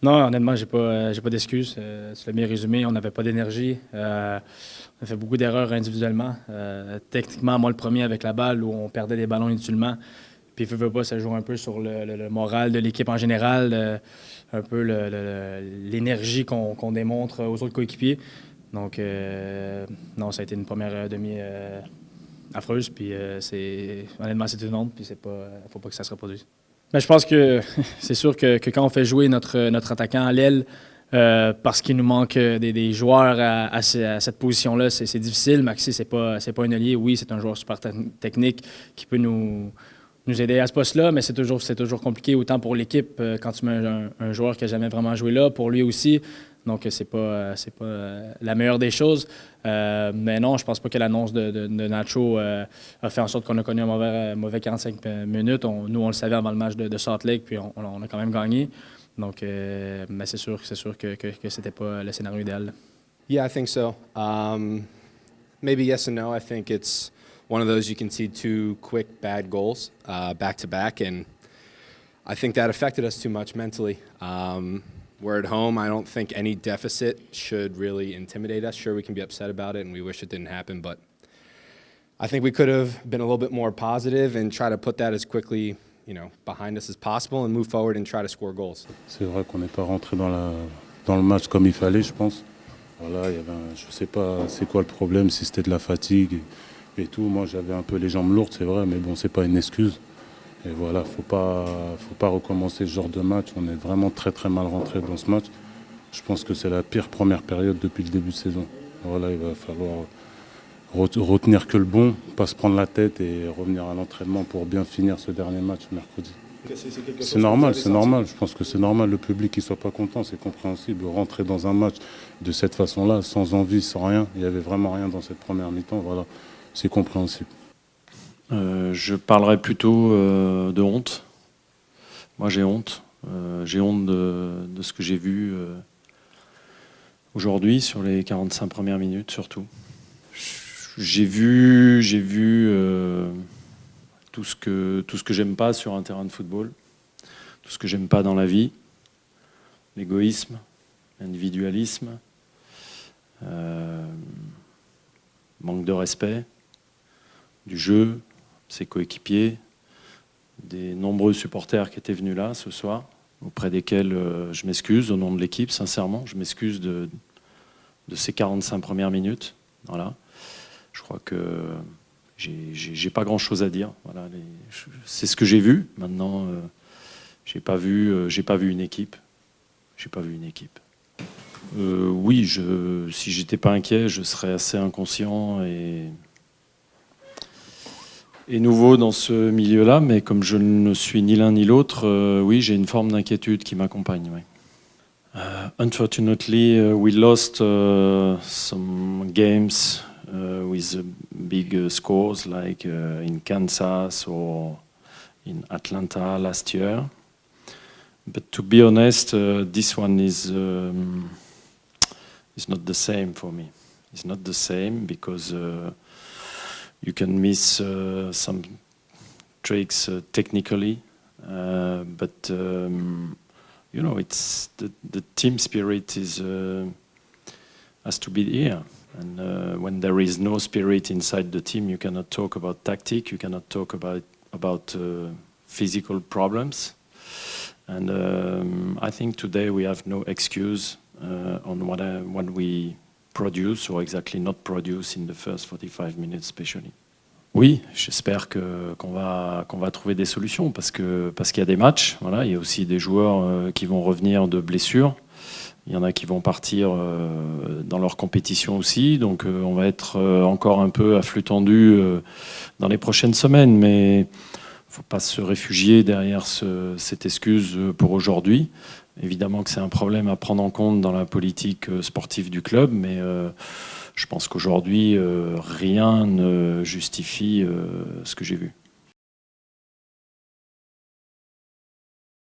Non, honnêtement, j'ai pas d'excuses. Tu l'as bien résumé, on n'avait pas d'énergie. On a fait beaucoup d'erreurs individuellement. Techniquement, moi le premier avec la balle où on perdait des ballons inutilement. Puis veux pas, ça joue un peu sur le moral de l'équipe en général, un peu l'énergie qu'on démontre aux autres coéquipiers. Donc, non, ça a été une première demi affreuse. Puis honnêtement, c'est une honte. Puis faut pas que ça se reproduise. Mais je pense que c'est sûr que quand on fait jouer notre attaquant à l'aile, parce qu'il nous manque des joueurs à cette position-là, c'est difficile. Maxi, c'est pas un ailier. Oui, c'est un joueur super technique qui peut nous aider à ce poste-là, mais c'est toujours compliqué, autant pour l'équipe quand tu mets un joueur qui n'a jamais vraiment joué là, pour lui aussi. Donc, c'est pas la meilleure des choses. Mais non, je pense pas que l'annonce de Nacho a fait en sorte qu'on a connu un mauvais 45 minutes. Nous, on le savait avant le match de Salt Lake, puis on a quand même gagné. Donc, mais c'est sûr que c'était pas le scénario idéal. Yeah, I think so. Maybe yes and no. I think it's one of those you can see two quick bad goals back to back, and I think that affected us too much mentally. We're at home. I don't think any deficit should really intimidate us. Sure, we can be upset about it and we wish it didn't happen, but I think we could have been a little bit more positive and try to put that as quickly, behind us as possible and move forward and try to score goals. C'est vrai qu'on n'est pas rentré dans le match comme il fallait, je pense. Voilà, je sais pas c'est quoi le problème, si c'était de la fatigue et tout. Moi, j'avais un peu les jambes lourdes, c'est vrai, mais bon, c'est pas une excuse. Et voilà, faut pas recommencer ce genre de match. On est vraiment très très mal rentré dans ce match. Je pense que c'est la pire première période depuis le début de saison. Voilà, il va falloir retenir que le bon, pas se prendre la tête et revenir à l'entraînement pour bien finir ce dernier match mercredi. C'est normal. Je pense que c'est normal. Le public qui soit pas content, c'est compréhensible. Rentrer dans un match de cette façon-là, sans envie, sans rien, il y avait vraiment rien dans cette première mi-temps. Voilà, c'est compréhensible. Je parlerai plutôt de honte. Moi, j'ai honte. J'ai honte de ce que j'ai vu aujourd'hui, sur les 45 premières minutes surtout. J'ai vu tout ce que j'aime pas sur un terrain de football, tout ce que j'aime pas dans la vie, l'égoïsme, l'individualisme, manque de respect du jeu, ses coéquipiers, des nombreux supporters qui étaient venus là ce soir, auprès desquels je m'excuse au nom de l'équipe, sincèrement. Je m'excuse de ces 45 premières minutes. Voilà. Je crois que j'ai pas grand-chose à dire. Voilà, c'est ce que j'ai vu. Maintenant, j'ai pas vu une équipe. J'ai pas vu une équipe. Oui, si j'étais pas inquiet, je serais assez inconscient et nouveau dans ce milieu-là, mais comme je ne suis ni l'un ni l'autre, oui, j'ai une forme d'inquiétude qui m'accompagne. Oui. Unfortunately, we lost some games with big scores, like in Kansas or in Atlanta last year. But to be honest, this one is not the same for me. It's not the same because you can miss some tricks technically, but it's the team spirit has to be here. And when there is no spirit inside the team, you cannot talk about tactic. You cannot talk about physical problems. And I think today we have no excuse on what we produce or exactly not produce in the first 45 minutes, especially. Oui, j'espère qu'on va trouver des solutions parce qu'il y a des matchs. Voilà, il y a aussi des joueurs qui vont revenir de blessures. Il y en a qui vont partir dans leur compétition aussi. Donc on va être encore un peu à flux tendu dans les prochaines semaines. Mais il ne faut pas se réfugier derrière cette excuse pour aujourd'hui. Évidemment que c'est un problème à prendre en compte dans la politique sportive du club, mais je pense qu'aujourd'hui, rien ne justifie ce que j'ai vu.